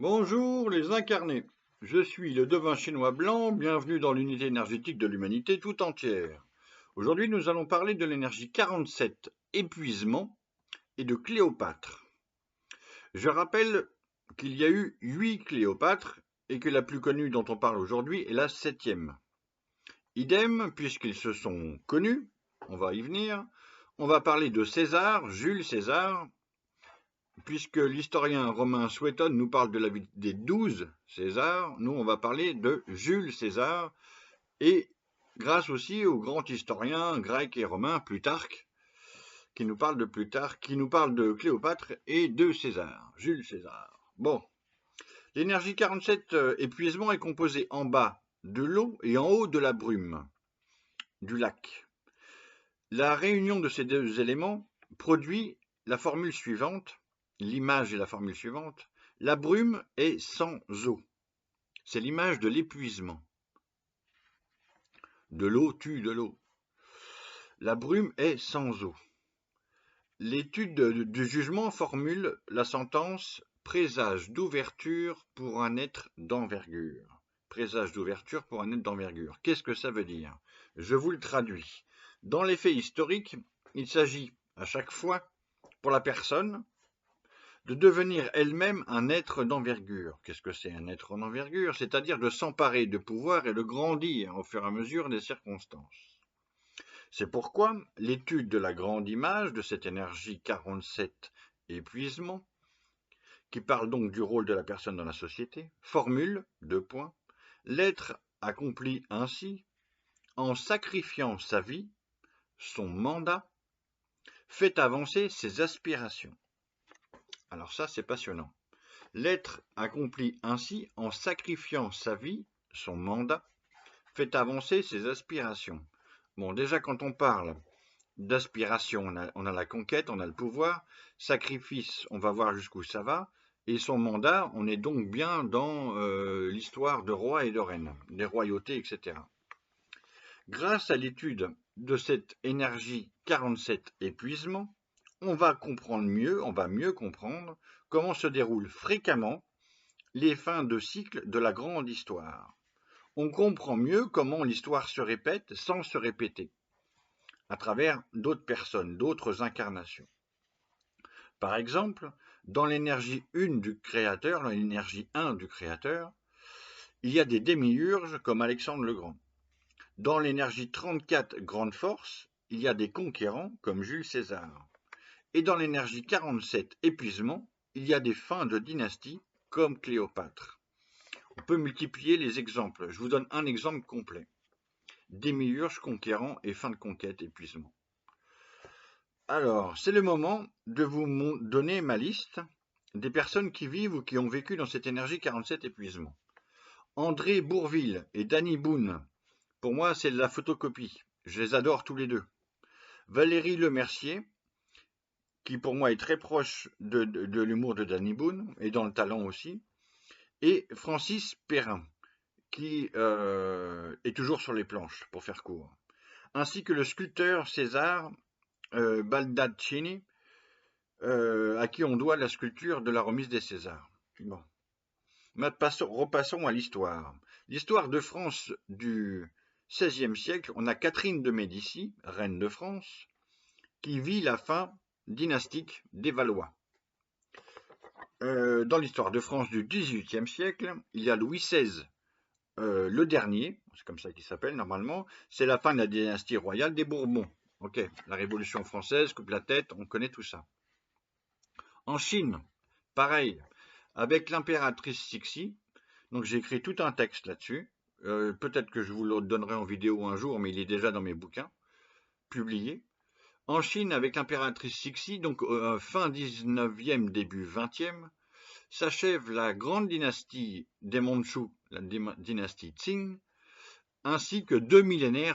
Bonjour les incarnés, je suis le devin chinois blanc, bienvenue dans l'unité énergétique de l'humanité tout entière. Aujourd'hui nous allons parler de l'énergie 47, épuisement, et de Cléopâtre. Je rappelle qu'il y a eu 8 Cléopâtres et que la plus connue dont on parle aujourd'hui est la 7e. Idem, puisqu'ils se sont connus, on va y venir, on va parler de César, Jules César, puisque l'historien romain Suétone nous parle de la vie des 12 Césars, nous on va parler de Jules César, et grâce aussi au grand historien grec et romain Plutarque, qui nous parle de Plutarque, qui nous parle de Cléopâtre et de César, Jules César. Bon, l'énergie 47 épuisement est composée en bas de l'eau et en haut de la brume du lac. La réunion de ces deux éléments produit la formule suivante. L'image est la formule suivante. La brume est sans eau. C'est l'image de l'épuisement. De l'eau tue de l'eau. La brume est sans eau. L'étude du jugement formule la sentence présage d'ouverture pour un être d'envergure. Présage d'ouverture pour un être d'envergure. Qu'est-ce que ça veut dire? Je vous le traduis. Dans les faits historiques, il s'agit à chaque fois, pour la personne, de devenir elle-même un être d'envergure. Qu'est-ce que c'est un être d'envergure? C'est-à-dire de s'emparer de pouvoir et de grandir au fur et à mesure des circonstances. C'est pourquoi l'étude de la grande image de cette énergie 47 épuisement, qui parle donc du rôle de la personne dans la société, formule, l'être accomplit ainsi, en sacrifiant sa vie, son mandat, fait avancer ses aspirations. Alors ça, c'est passionnant. L'être accomplit ainsi, en sacrifiant sa vie, son mandat, fait avancer ses aspirations. Bon, déjà quand on parle d'aspiration, on a la conquête, on a le pouvoir, sacrifice, on va voir jusqu'où ça va, et son mandat, on est donc bien dans l'histoire de rois et de reines, des royautés, etc. Grâce à l'étude de cette énergie 47 épuisement, on va mieux comprendre comment se déroulent fréquemment les fins de cycle de la grande histoire. On comprend mieux comment l'histoire se répète sans se répéter, à travers d'autres personnes, d'autres incarnations. Par exemple, dans l'énergie 1 du Créateur, dans l'énergie 1 du Créateur, il y a des démiurges comme Alexandre le Grand. Dans l'énergie 34 Grande Force, il y a des conquérants comme Jules César. Et dans l'énergie 47 Épuisement, il y a des fins de dynastie comme Cléopâtre. On peut multiplier les exemples. Je vous donne un exemple complet. Démiurge, conquérant et fin de conquête, épuisement. Alors, c'est le moment de vous donner ma liste des personnes qui vivent ou qui ont vécu dans cette énergie 47 épuisement. André Bourville et Danny Boone, pour moi, c'est de la photocopie. Je les adore tous les deux. Valérie Lemercier, qui pour moi est très proche de l'humour de Danny Boone, et dans le talent aussi. Et Francis Perrin, qui est toujours sur les planches, pour faire court. Ainsi que le sculpteur César Baldaccini, à qui on doit la sculpture de la remise des Césars. Bon. Repassons à l'histoire. L'histoire de France du XVIe siècle, on a Catherine de Médicis, reine de France, qui vit la fin dynastique des Valois. Dans l'histoire de France du XVIIIe siècle, il y a Louis XVI, le dernier, c'est comme ça qu'il s'appelle normalement, c'est la fin de la dynastie royale des Bourbons. Ok, la Révolution française, coupe la tête, on connaît tout ça. En Chine, pareil, avec l'impératrice Cixi, donc j'ai écrit tout un texte là-dessus, peut-être que je vous le donnerai en vidéo un jour, mais il est déjà dans mes bouquins, publiés. En Chine, avec l'impératrice Cixi, donc fin 19e, début 20e, s'achève la grande dynastie des Mandchous, la dynastie Qing, ainsi que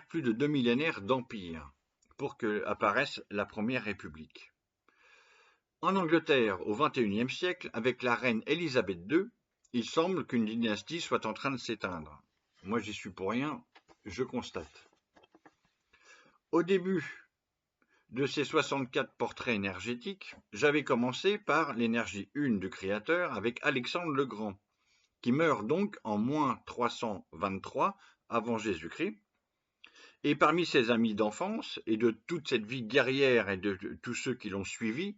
plus de 2 millénaires d'empire, pour que apparaisse la première république. En Angleterre, au XXIe siècle, avec la reine Élisabeth II, il semble qu'une dynastie soit en train de s'éteindre. Moi, j'y suis pour rien, je constate. Au début De ces 64 portraits énergétiques, j'avais commencé par l'énergie 1 du Créateur avec Alexandre le Grand, qui meurt donc en moins 323 avant Jésus-Christ. Et parmi ses amis d'enfance et de toute cette vie guerrière et de tous ceux qui l'ont suivi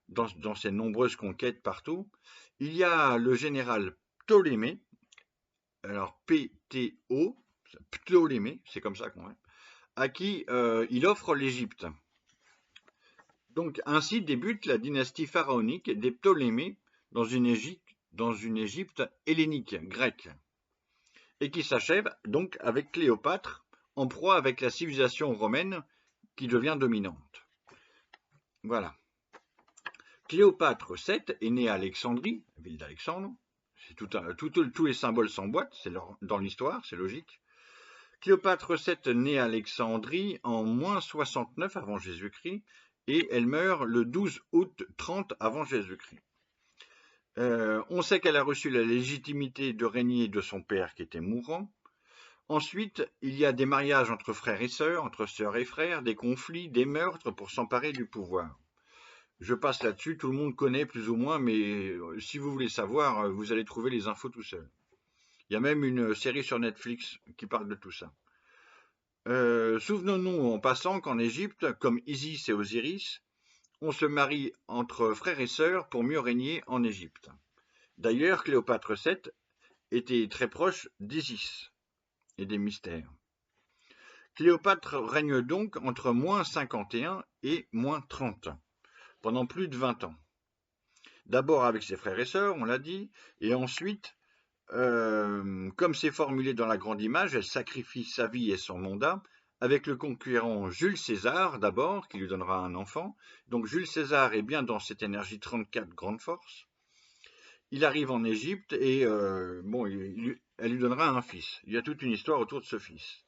dans ses nombreuses conquêtes partout, il y a le général Ptolémée, alors P-T-O, Ptolémée, c'est comme ça qu'on dit, à qui il offre l'Égypte. Donc ainsi débute la dynastie pharaonique des Ptolémées dans une Égypte hellénique, grecque, et qui s'achève donc avec Cléopâtre, en proie avec la civilisation romaine qui devient dominante. Voilà. Cléopâtre VII est née à Alexandrie, la ville d'Alexandre. Tous les symboles s'emboîtent, c'est dans l'histoire, c'est logique. Cléopâtre VII naît à Alexandrie en moins 69 avant Jésus-Christ et elle meurt le 12 août 30 avant Jésus-Christ. On sait qu'elle a reçu la légitimité de régner de son père qui était mourant. Ensuite, il y a des mariages entre frères et sœurs, entre sœurs et frères, des conflits, des meurtres pour s'emparer du pouvoir. Je passe là-dessus, tout le monde connaît plus ou moins, mais si vous voulez savoir, vous allez trouver les infos tout seul. Il y a même une série sur Netflix qui parle de tout ça. Souvenons-nous en passant qu'en Égypte, comme Isis et Osiris, on se marie entre frères et sœurs pour mieux régner en Égypte. D'ailleurs, Cléopâtre VII était très proche d'Isis et des mystères. Cléopâtre règne donc entre moins 51 et moins 30, pendant plus de 20 ans. D'abord avec ses frères et sœurs, on l'a dit, et ensuite, comme c'est formulé dans la Grande Image, elle sacrifie sa vie et son mandat avec le conquérant Jules César d'abord, qui lui donnera un enfant. Donc Jules César est bien dans cette énergie 34 grande force. Il arrive en Égypte et elle lui donnera un fils. Il y a toute une histoire autour de ce fils.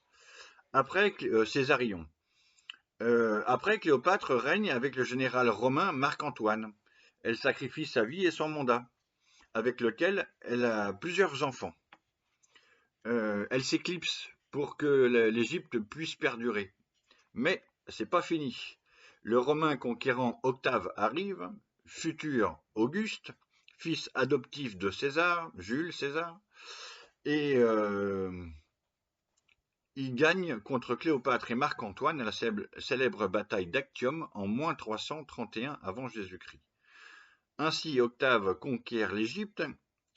Après, Césarion. Après, Cléopâtre règne avec le général romain Marc-Antoine. Elle sacrifie sa vie et son mandat, avec lequel elle a plusieurs enfants. Elle s'éclipse pour que l'Égypte puisse perdurer. Mais c'est pas fini. Le Romain conquérant Octave arrive, futur Auguste, fils adoptif de César, Jules César, et il gagne contre Cléopâtre et Marc-Antoine à la célèbre bataille d'Actium en moins 331 avant Jésus-Christ. Ainsi, Octave conquiert l'Égypte,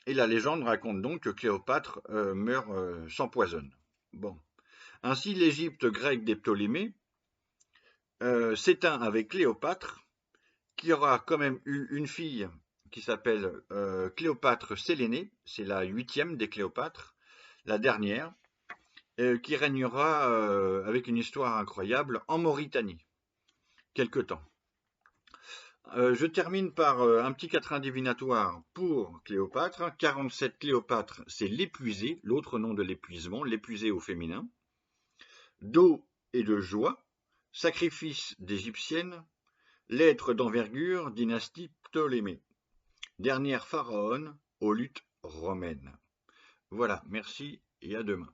et la légende raconte donc que Cléopâtre s'empoisonne. Bon. Ainsi, l'Égypte grecque des Ptolémées s'éteint avec Cléopâtre, qui aura quand même eu une fille qui s'appelle Cléopâtre Sélénée, c'est la 8e des Cléopâtres, la dernière, qui régnera avec une histoire incroyable en Mauritanie, quelque temps. Je termine par un petit quatrain divinatoire pour Cléopâtre. 47 Cléopâtre, c'est l'épuisé, l'autre nom de l'épuisement, l'épuisé au féminin. D'eau et de joie, sacrifice d'Égyptienne, l'être d'envergure, dynastie Ptolémée. Dernière pharaone aux luttes romaines. Voilà, merci et à demain.